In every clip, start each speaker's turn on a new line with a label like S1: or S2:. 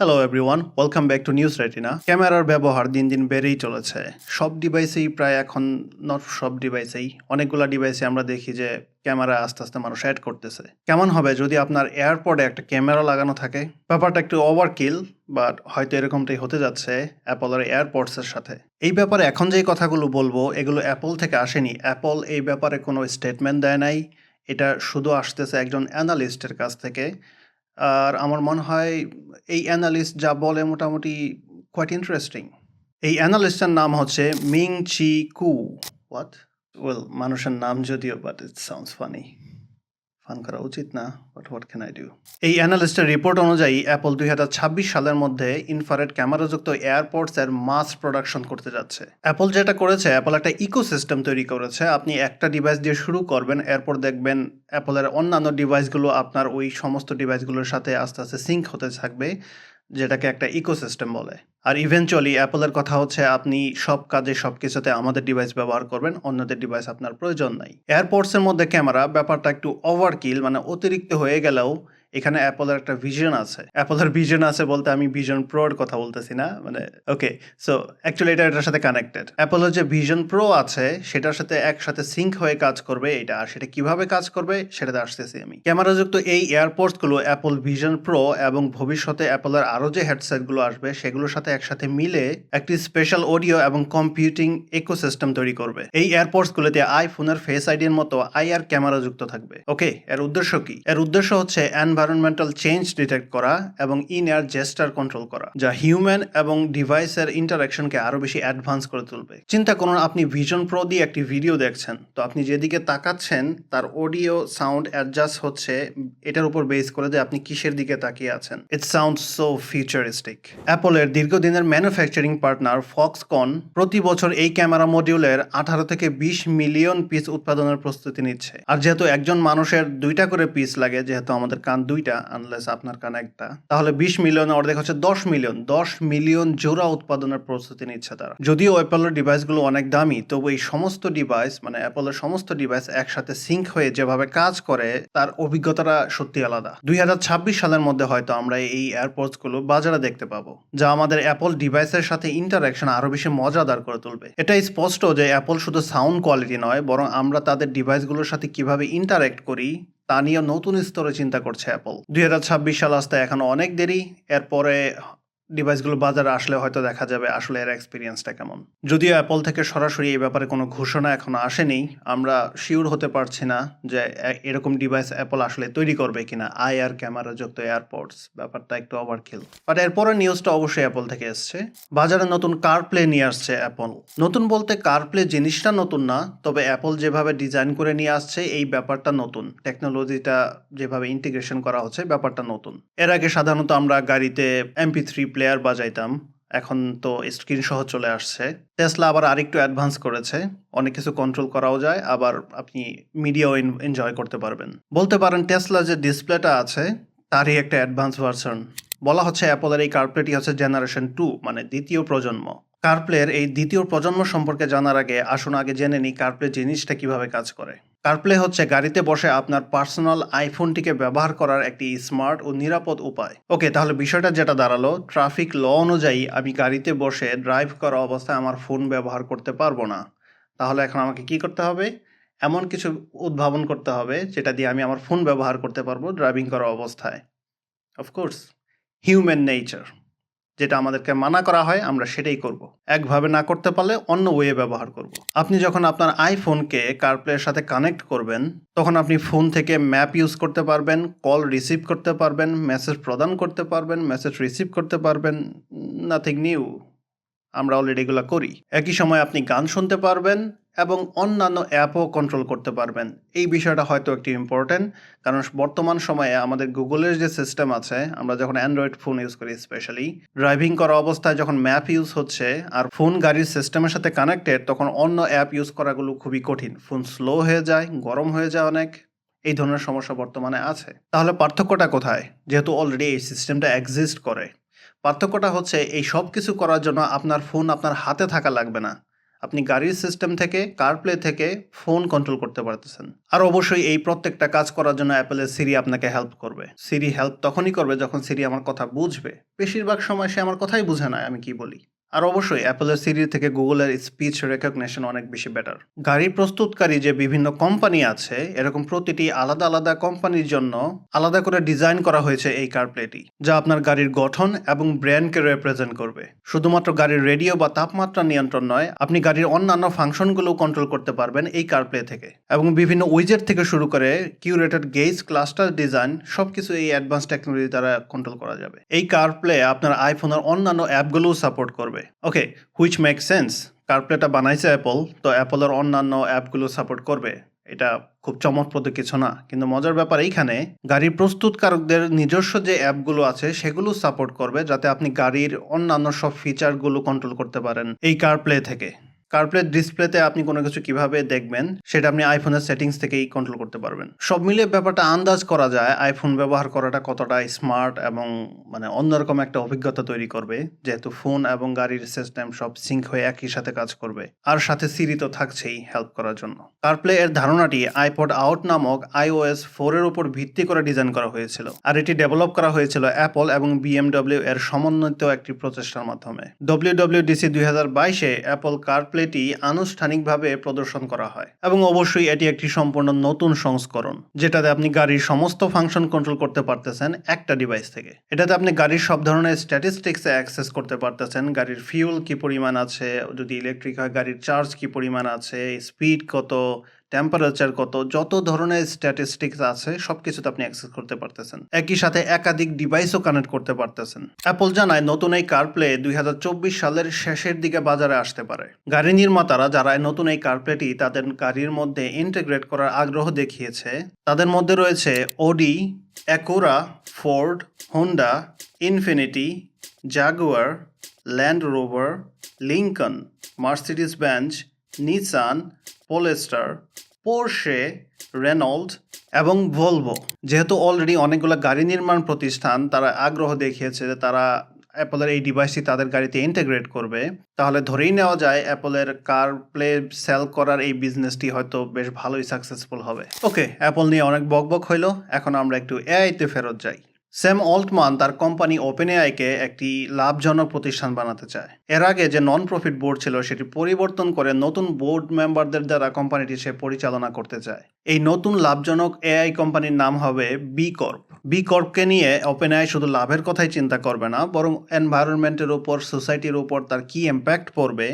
S1: Hello everyone, welcome back to news retina. ক্যামেরার ব্যবহার দিন দিন বেড়েই চলেছে। সব ডিভাইসেই প্রায় এখন, নট সব ডিভাইসেই, অনেকগুলো ডিভাইসে আমরা দেখি যে ক্যামেরা আস্তে আস্তে মানুষ অ্যাড করতেছে। কেমন হবে যদি আপনার এয়ারপডে একটা ক্যামেরা লাগানো থাকে? ব্যাপারটা একটু ওভারকিল, বাট হয়তো এরকমটাই হতে যাচ্ছে অ্যাপলের এয়ারপডসের সাথে। এই ব্যাপারে এখন যেই কথাগুলো বলবো এগুলো অ্যাপল থেকে আসেনি। অ্যাপল এই ব্যাপারে কোনো স্টেটমেন্ট দেয় নাই। এটা শুধু আসতেছে একজন অ্যানালিস্টের কাছ থেকে। আর আমার মনে হয় এই অ্যানালিস্ট যা বলে মোটামুটি কোয়াইট ইন্টারেস্টিং। এই অ্যানালিস্টের নাম হচ্ছে মিং চি কু। হোয়াট? ওয়েল, মানুষের নাম যদিও, but it sounds funny. Fun করা উচিত না, but what can I do? এই অ্যানালিস্টের রিপোর্ট অনুযায়ী অ্যাপল 2026 সালের মধ্যে ইনফ্রারেড ক্যামেরাযুক্ত এয়ারপডস এর মাস প্রোডাকশন করতে যাচ্ছে। অ্যাপল যেটা করেছে, অ্যাপল একটা ইকোসিস্টেম তৈরি করেছে। আপনি একটা ডিভাইস দিয়ে শুরু করবেন, এরপর দেখবেন অ্যাপলের অন্যান্য ডিভাইসগুলো আপনার ওই সমস্ত ডিভাইসগুলোর সাথে আস্তে আস্তে সিঙ্ক হতে থাকবে, যেটাকে একটা ইকোসিস্টেম বলে। আর ইভেনচুয়ালি অ্যাপলের কথা হচ্ছে আপনি সব কাজে সব কিছুতে আমাদের ডিভাইস ব্যবহার করবেন, অন্যদের ডিভাইস আপনার প্রয়োজন নাই। এয়ারপডসের মধ্যে ক্যামেরা ব্যাপারটা একটু ওভারকিল, মানে অতিরিক্ত হয়ে গেলেও এখানে অ্যাপলের একটা ভিশন আছে। অ্যাপলের ভিশন আছে বলতে আমি ভিশন প্রোর কথা বলতেছি না, মানে ওকে। সো অ্যাকচুয়ালি এটার সাথে কানেক্টেড। অ্যাপলের যে ভিশন প্রো আছে সেটার সাথে একসাথে সিঙ্ক হয়ে কাজ করবে এটা। আর সেটা কিভাবে কাজ করবে সেটাতে আসতেছি আমি। ক্যামেরাযুক্ত এই এয়ারপডসগুলো অ্যাপল ভিশন প্রো এবং ভবিষ্যতে অ্যাপলের আরও যে হেডসেটগুলো আসবে সেগুলোর সাথে একসাথে মিলে একটি স্পেশাল অডিও এবং কম্পিউটিং ইকোসিস্টেম তৈরি করবে। এই এয়ারপডসগুলোতে আইফোনের ফেস আইডির মতো আইআর ক্যামেরা যুক্ত থাকবে। ওকে, এর উদ্দেশ্য কি? এর উদ্দেশ্য হচ্ছে এনভায়রনমেন্টাল চেঞ্জ ডিটেক্ট করা এবং ইন এয়ার জেস্টার কন্ট্রোল করা, যা হিউম্যান এবং ডিভাইসের ইন্টারাকশনকে আরো বেশি অ্যাডভান্স করে তুলবে। চিন্তা করুন, আপনি ভিশন প্রো দিয়ে একটি ভিডিও দেখছেন, তো আপনি যেদিকে তাকাচ্ছেন তার অডিও সাউন্ড অ্যাডজাস্ট হচ্ছে এটার উপর বেস করে যে আপনি কিসের দিকে তাকিয়ে আছেন। It sounds so futuristic. অ্যাপলের দীর্ঘদিনের ম্যানুফ্যাকচারিং পার্টনার ফক্সকন প্রতি বছর এই ক্যামেরা মডিউলের 18 থেকে 20 মিলিয়ন পিস উৎপাদনের প্রস্তুতি নিচ্ছে। আর যেহেতু একজন মানুষের 2টা করে পিস লাগে, যেহেতু আমাদের কান 2টা, আনলেস আপনার কান একটা, তাহলে 20 মিলিয়ন অর্ধেক হচ্ছে 10 মিলিয়ন। 10 মিলিয়ন জোড়া উৎপাদনের প্রস্তুতি নিচ্ছে তারা। যদিও অ্যাপলের ডিভাইসগুলো অনেক দামি, তবু এই সমস্ত ডিভাইস, মানে অ্যাপলের সমস্ত ডিভাইস একসাথে সিঙ্ক হয়ে যেভাবে কাজ করে তার অভিজ্ঞতাটা সত্যি আলাদা। 2026 সালের মধ্যে হয়তো আমরা এই এয়ারপডস গুলো বাজারে দেখতে পাবো, যা আমাদের অ্যাপল ডিভাইসের সাথে ইন্টারাকশন আরো বেশি মজাদার করে তুলবে। এটাই স্পষ্ট যে অ্যাপল শুধু সাউন্ড কোয়ালিটি নয়, বরং আমরা তাদের ডিভাইসগুলোর সাথে কিভাবে ইন্টারাক্ট করি তা নিয়ে নতুন স্তরে চিন্তা করছে অ্যাপল। 2026 সাল আসতে এখনো অনেক দেরি। এরপরে ডিভাইসগুলো বাজারে আসলে হয়তো দেখা যাবে আসলে এর এক্সপিরিয়েন্সটা কেমন। যদিও অ্যাপল থেকে সরাসরি এই ব্যাপারে কোনো ঘোষণা এখনো আসেনি, আমরা শিওর হতে পারছি না যে এরকম ডিভাইস অ্যাপল আসলে তৈরি করবে কিনা। আইআর ক্যামেরা যুক্ত এয়ারপডস, ব্যাপারটা একটু ওভারকিল। বাট এরপরে নিউজটা অবশ্যই অ্যাপল থেকে এসছে। বাজারে নতুন কারপ্লে নিয়ে আসছে অ্যাপল। নতুন বলতে কারপ্লে জিনিসটা নতুন না, তবে অ্যাপল যেভাবে ডিজাইন করে নিয়ে আসছে এই ব্যাপারটা নতুন। টেকনোলজিটা যেভাবে ইন্টিগ্রেশন করা হচ্ছে ব্যাপারটা নতুন। এর আগে সাধারণত আমরা গাড়িতে MP3 প্লেয়ার বাজাইতাম, এখন তো স্ক্রিন সহ চলে আসছে। টেসলা আবার আরেকটু অ্যাডভান্স করেছে, অনেক কিছু কন্ট্রোল করাও যায়, আবার আপনি মিডিয়াও এনজয় করতে পারবেন। বলতে পারেন টেসলা যে ডিসপ্লেটা আছে তারই একটা অ্যাডভান্স ভার্সন। বলা হচ্ছে অ্যাপলের এই কারপ্লেটি হচ্ছে জেনারেশন 2, মানে দ্বিতীয় প্রজন্ম। কারপ্লের এই দ্বিতীয় প্রজন্ম সম্পর্কে জানার আগে আসুন আগে জেনে নিই কারপ্লে জিনিসটা কিভাবে কাজ করে। কারপ্লে হচ্ছে গাড়িতে বসে আপনার পার্সোনাল আইফোনটিকে ব্যবহার করার একটি স্মার্ট ও নিরাপদ উপায়। ওকে, তাহলে বিষয়টা যেটা দাঁড়ালো, ট্রাফিক ল অনুযায়ী আমি গাড়িতে বসে ড্রাইভ করা অবস্থায় আমার ফোন ব্যবহার করতে পারবো না। তাহলে এখন আমাকে কি করতে হবে? এমন কিছু উদ্ভাবন করতে হবে যেটা দিয়ে আমি আমার ফোন ব্যবহার করতে পারবো ড্রাইভিং করা অবস্থায়। অফকোর্স, হিউম্যান নেচার, যেটা আমাদেরকে মানা করা হয় আমরা সেটাই করব। একভাবে না করতে পারলে অন্য ওয়ে ব্যবহার করব। আপনি যখন আপনার আইফোনকে কারপ্লের সাথে কানেক্ট করবেন, তখন আপনি ফোন থেকে ম্যাপ ইউজ করতে পারবেন, কল রিসিভ করতে পারবেন, মেসেজ প্রদান করতে পারবেন, মেসেজ রিসিভ করতে পারবেন। নাথিং নিউ, আমরা অলরেডি এগুলো করি। একই সময় আপনি গান শুনতে পারবেন এবং অন্যান্য অ্যাপও কন্ট্রোল করতে পারবেন। এই বিষয়টা হয়তো একটু ইম্পর্টেন্ট, কারণ বর্তমান সময়ে আমাদের গুগলের যে সিস্টেম আছে, আমরা যখন অ্যান্ড্রয়েড ফোন ইউজ করি, স্পেশালি ড্রাইভিং করা অবস্থায় যখন ম্যাপ ইউজ হচ্ছে আর ফোন গাড়ির সিস্টেমের সাথে কানেক্টেড, তখন অন্য অ্যাপ ইউজ করাগুলো খুবই কঠিন। ফোন স্লো হয়ে যায়, গরম হয়ে যায় অনেক, এই ধরনের সমস্যা বর্তমানে আছে। তাহলে পার্থক্যটা কোথায়? যেহেতু অলরেডি এই সিস্টেমটা এক্সিস্ট করে, পার্থক্যটা হচ্ছে এই সব কিছু করার জন্য আপনার ফোন আপনার হাতে থাকা লাগবে না। আপনি গাড়ির সিস্টেম থেকে, CarPlay থেকে ফোন কন্ট্রোল করতে পারতেছেন। আর অবশ্যই এই প্রত্যেকটা কাজ করার জন্য Apple-এর Siri আপনাকে হেল্প করবে। Siri হেল্প তখনই করবে যখন Siri আমার কথা বুঝবে। বেশিরভাগ সময় সে আমার কথাই বুঝে না আমি কি বলি। আর অবশ্যই Apple-এর Siri থেকে Google-এর স্পিচ রেকগনিশন অনেক বেশি বেটার। গাড়ি প্রস্তুতকারী যে বিভিন্ন কোম্পানি আছে, এরকম প্রতিটি আলাদা, আলাদা কোম্পানির জন্য আলাদা করে ডিজাইন করা হয়েছে এই CarPlay-টি, যা আপনার গাড়ির গঠন এবং ব্র্যান্ডকে রিপ্রেজেন্ট করবে। শুধুমাত্র গাড়ির রেডিও বা তাপমাত্রা নিয়ন্ত্রণ নয়, আপনি গাড়ির অন্যান্য ফাংশনগুলোও কন্ট্রোল করতে পারবেন এই CarPlay থেকে। এবং বিভিন্ন উইজেট থেকে শুরু করে কিউরেটেড গেজ, ক্লাস্টার ডিজাইন সবকিছু এই অ্যাডভান্স টেকনোলজি দ্বারা কন্ট্রোল করা যাবে। এই CarPlay আপনার আইফোনের অন্যান্য অ্যাপগুলোও সাপোর্ট করবে। ওকে, হুইচ মেক সেন্স। CarPlayটা বানাইছে অ্যাপল, তো অ্যাপলের অন্যান্য অ্যাপগুলো সাপোর্ট করবে। এটা খুব চমকপ্রদ কিছু না, কিন্তু মজার ব্যাপার এইখানে গাড়ির প্রস্তুতকারকদের নিজস্ব যে অ্যাপগুলো আছে সেগুলো সাপোর্ট করবে, যাতে আপনি গাড়ির অন্যান্য সব ফিচারগুলো কন্ট্রোল করতে পারেন এই CarPlay থেকে। CarPlay ডিসপ্লেতে আপনি কোনো কিছু কিভাবে দেখবেন সেটা আপনি আইফোনের সেটিংস থেকেই কন্ট্রোল করতে পারবেন। সব মিলিয়ে ব্যাপারটা আন্দাজ করা যায় আইফোন ব্যবহার করাটা কতটা স্মার্ট এবং অন্যরকম একটা অভিজ্ঞতা তৈরি করবে, যেহেতু ফোন এবং গাড়ির সিস্টেম সব সিঙ্ক হয়ে একই সাথে কাজ করবে। আর সাথে Siri তো থাকছেই হেল্প করার জন্য। CarPlay এর ধারণাটি iPod Out নামক iOS 4 এর উপর ভিত্তি করে ডিজাইন করা হয়েছিল, আর এটি ডেভেলপ করা হয়েছিল অ্যাপল এবং BMW এর সমন্বিত একটি প্রচেষ্টার মাধ্যমে। WWDC 2022-এ অ্যাপল CarPlay টি আনুষ্ঠানিকভাবে প্রদর্শন করা হয়, এবং অবশ্যই এটি একটি সম্পূর্ণ নতুন সংস্করণ, যেটাতে আপনি গাড়ির সমস্ত ফাংশন কন্ট্রোল করতে পারতেছেন একটা ডিভাইস থেকে। এটাতে আপনি গাড়ির সব ধরনের স্ট্যাটিস্টিক্সে অ্যাক্সেস করতে পারতেছেন, গাড়ির ফিউল কি পরিমাণ আছে, যদি ইলেকট্রিক হয় গাড়ির চার্জ কি পরিমাণ আছে, স্পিড কত, টেম্পারেচার কত, যত ধরনের স্ট্যাটিস্টিক্স আছে সবকিছুতে আপনি অ্যাক্সেস করতে পারতেছেন। একই সাথে একাধিক ডিভাইসও কানেক্ট করতে পারতেছেন। অ্যাপল জানায় নতুন এই CarPlay 2024 সালের শেষের দিকে বাজারে আসতে পারে। গাড়ি নির্মাতারা যারা নতুন এই CarPlayটি তাদের গাড়ির মধ্যে ইন্টিগ্রেট করার আগ্রহ দেখিয়েছে, তাদের মধ্যে রয়েছে Audi, Acura, Ford, Honda, Infiniti, Jaguar, Land Rover, Lincoln, Mercedes-Benz, Nissan, Polestar, Porsche, Reynold এবং ভলভো। যেহেতু অলরেডি অনেকগুলো গাড়ি নির্মাণ প্রতিষ্ঠান তারা আগ্রহ দেখিয়েছে যে তারা অ্যাপলের এই ডিভাইসটি তাদের গাড়িতে ইন্টিগ্রেট করবে, তাহলে ধরেই নেওয়া যায় অ্যাপলের CarPlay সেল করার এই বিজনেসটি হয়তো বেশ ভালোই সাকসেসফুল হবে। ওকে, অ্যাপল নিয়ে অনেক বকবক হইলো, এখন আমরা একটু এআইতে ফেরত যাই। স্যাম অল্টমান তার কোম্পানি ওপেনএআইকে একটি লাভজনক প্রতিষ্ঠান বানাতে চায়। এর আগে যে নন প্রফিট বোর্ড ছিল সেটি পরিবর্তন করে নতুন বোর্ড মেম্বারদের দ্বারা কোম্পানিটি সে পরিচালনা করতে চায়। এই নতুন লাভজনক এআই কোম্পানির নাম হবে বি কর্প। বি কর্পকে নিয়ে ওপেনএআই শুধু লাভের কথাই চিন্তা করবে না, বরং এনভায়রনমেন্টের উপর, সোসাইটির উপর তার কি ইম্প্যাক্ট পড়বে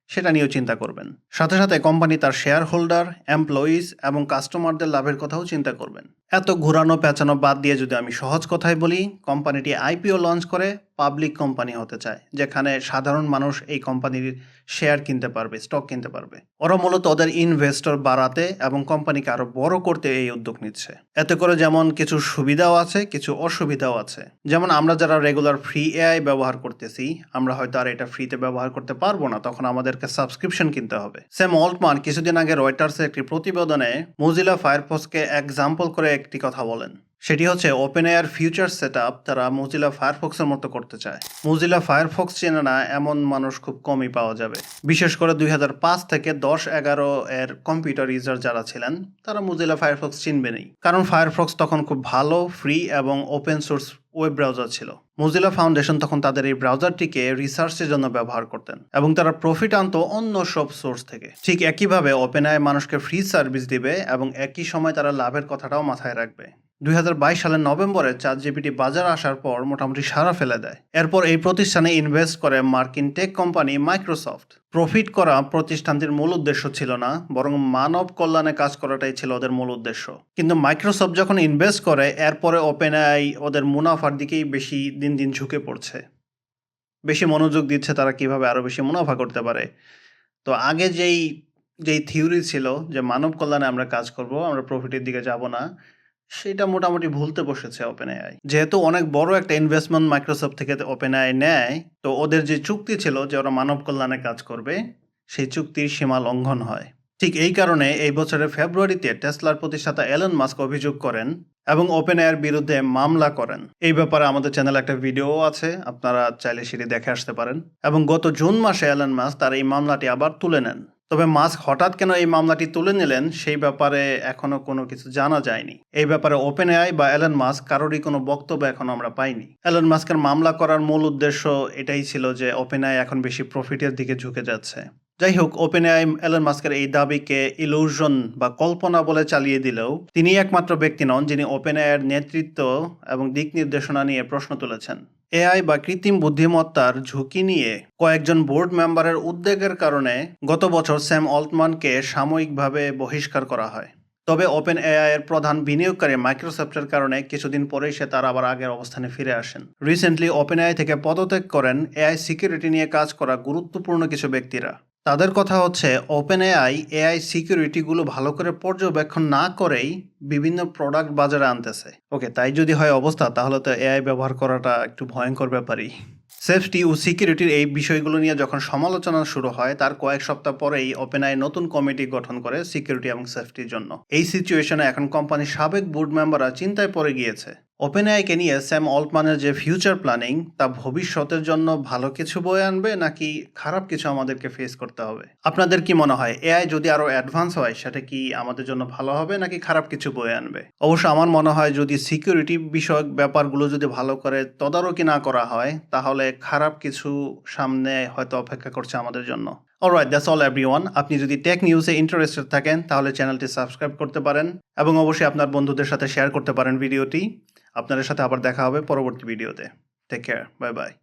S1: সেটা নিয়েও চিন্তা করবেন। সাথে সাথে কোম্পানি তার শেয়ার হোল্ডার, এমপ্লয়িজ এবং কাস্টমারদের লাভের কথাও চিন্তা করবেন। এত ঘুরানো পেঁচানো বাদ দিয়ে যদি আমি সহজ কথায় বলি, কোম্পানিটি আইপিও লঞ্চ করে পাবলিক কোম্পানি হতে চায়, যেখানে সাধারণ মানুষ এই কোম্পানির শেয়ার কিনতে পারবে, স্টক কিনতে পারবে। ওরা মূলত ওদের ইনভেস্টর বাড়াতে এবং কোম্পানিকে আরো বড় করতে এই উদ্যোগ নিচ্ছে। এতে করে যেমন কিছু সুবিধাও আছে, কিছু অসুবিধাও আছে। যেমন আমরা যারা রেগুলার ফ্রি এআই ব্যবহার করতেছি, আমরা হয়তো আর এটা ফ্রিতে ব্যবহার করতে পারবো না, তখন আমাদেরকে সাবস্ক্রিপশন কিনতে হবে। স্যাম অল্টমান কিছুদিন আগে রয়টার্সের একটি প্রতিবেদনে মোজিলা ফায়ারফক্সকে এক্সাম্পল করে একটি কথা বলেন। সেটি হচ্ছে ওপেনএআইয়ের ফিউচার সেটআপ তারা মোজিলা ফায়ারফক্সের মতো করতে চায়। মোজিলা ফায়ারফক্স চেনে না এমন মানুষ খুব কমই পাওয়া যাবে। বিশেষ করে 2005 থেকে 10-11 এর কম্পিউটার ইউজার যারা ছিলেন তারা মোজিলা ফায়ারফক্স চিনবেনই, কারণ ফায়ারফক্স তখন খুব ভালো, ফ্রি এবং ওপেন সোর্স ওয়েব ব্রাউজার ছিল। মোজিলা ফাউন্ডেশন তখন তাদের এই ব্রাউজারটিকে রিসার্চের জন্য ব্যবহার করতেন এবং তারা প্রফিট আনতো অন্য সব সোর্স থেকে। ঠিক একইভাবে ওপেনএআই মানুষকে ফ্রি সার্ভিস দিবে এবং একই সময় তারা লাভের কথাটাও মাথায় রাখবে। 2022 সালের নভেম্বরে ChatGPT বাজারে আসার পর মোটামুটি সাড়া ফেলে দেয়। এরপর এই প্রতিষ্ঠানে ইনভেস্ট করে মার্কিন টেক কোম্পানি মাইক্রোসফট। প্রফিট করা প্রতিষ্ঠানটির মূল উদ্দেশ্য ছিল না, বরং মানব কল্যাণে কাজ করাটাই ছিল ওদের মূল উদ্দেশ্য। কিন্তু মাইক্রোসফট যখন ইনভেস্ট করে, এরপরে ওপেনএআই ওদের মুনাফার দিকেই বেশি দিন দিন ঝুঁকে পড়ছে, বেশি মনোযোগ দিচ্ছে তারা কিভাবে আরো বেশি মুনাফা করতে পারে। তো আগে যেই থিওরি ছিল যে মানব কল্যাণে আমরা কাজ করব, আমরা প্রফিটের দিকে যাব না, সেটা মোটামুটি ভুলতে বসেছে ওপেনএআই। যেহেতু অনেক বড় একটা ইনভেস্টমেন্ট মাইক্রোসফট থেকে ওপেনএআই নেয়, তো ওদের যে চুক্তি ছিল যে ওরা মানব কল্যাণে কাজ করবে, সেই চুক্তির সীমা লঙ্ঘন হয়। ঠিক এই কারণে এই বছরের ফেব্রুয়ারিতে টেসলার প্রতিষ্ঠাতা এলন মাস্ক অভিযোগ করেন এবং OpenAI-এর বিরুদ্ধে মামলা করেন। এই ব্যাপারে আমাদের চ্যানেলে একটা ভিডিও আছে, আপনারা চাইলে সেটি দেখে আসতে পারেন। এবং গত জুন মাসে এলন মাস্ক তার এই মামলাটি আবার তুলে নেন। তবে মাস্ক হঠাৎ কেন এই মামলাটি তুলে নিলেন সেই ব্যাপারে এখনো কোনো কিছু জানা যায়নি। এই ব্যাপারে OpenAI বা এলন মাস্ক কারোরই কোনো বক্তব্য এখনো আমরা পাইনি। এলন মাস্কের মামলা করার মূল উদ্দেশ্য এটাই ছিল যে OpenAI এখন বেশি প্রফিটের দিকে ঝুঁকে যাচ্ছে। যাই হোক, OpenAI এলন মাস্কের এই দাবিকে ইলুশন বা কল্পনা বলে চালিয়ে দিলেও তিনি একমাত্র ব্যক্তি নন যিনি OpenAI-এর নেতৃত্ব এবং দিক নির্দেশনা নিয়ে প্রশ্ন তুলেছেন। এআই বা কৃত্রিম বুদ্ধিমত্তার ঝুঁকি নিয়ে কয়েকজন বোর্ড মেম্বারের উদ্বেগের কারণে গত বছর স্যাম অল্টম্যানকে সাময়িকভাবে বহিষ্কার করা হয়। তবে OpenAI-এর প্রধান বিনিয়োগকারী মাইক্রোসফটের কারণে কিছুদিন পরেই সে তার আবার আগের অবস্থানে ফিরে আসেন। রিসেন্টলি OpenAI থেকে পদত্যাগ করেন এআই সিকিউরিটি নিয়ে কাজ করা গুরুত্বপূর্ণ কিছু ব্যক্তিরা। তাদের কথা হচ্ছে OpenAI এআই সিকিউরিটিগুলো ভালো করে পর্যবেক্ষণ না করেই বিভিন্ন প্রোডাক্ট বাজারে আনতেছে। ওকে, তাই যদি হয় অবস্থা, তাহলে তো এআই ব্যবহার করাটা একটু ভয়ঙ্কর ব্যাপারই। সেফটি ও সিকিউরিটির এই বিষয়গুলো নিয়ে যখন সমালোচনা শুরু হয় তার কয়েক সপ্তাহ পরেই OpenAI নতুন কমিটি গঠন করে সিকিউরিটি এবং সেফটির জন্য। এই সিচুয়েশনে এখন কোম্পানির সাবেক বোর্ড মেম্বাররা চিন্তায় পড়ে গিয়েছে। OpenAI-কে নিয়ে স্যাম অল্টম্যানের যে ফিউচার প্ল্যানিং তা ভবিষ্যতের জন্য ভালো কিছু বয়ে আনবে নাকি খারাপ কিছু আমাদেরকে ফেস করতে হবে? আপনাদের কি মনে হয় এআই যদি আরো অ্যাডভান্স হয় সেটা কি আমাদের জন্য ভালো হবে নাকি খারাপ কিছু বয়ে আনবে? অবশ্য আমার মনে হয় যদি সিকিউরিটি বিষয়ক ব্যাপারগুলো যদি ভালো করে তদারকি না করা হয় তাহলে খারাপ কিছু সামনে হয়তো অপেক্ষা করছে আমাদের জন্য। Alright, that's all everyone. আপনি যদি টেক নিউজে ইন্টারেস্টেড থাকেন তাহলে চ্যানেলটি সাবস্ক্রাইব করতে পারেন এবং অবশ্যই আপনার বন্ধুদের সাথে শেয়ার করতে পারেন ভিডিওটি। আপনাদের সাথে আবার দেখা হবে পরবর্তী ভিডিওতে। Take care, bye by.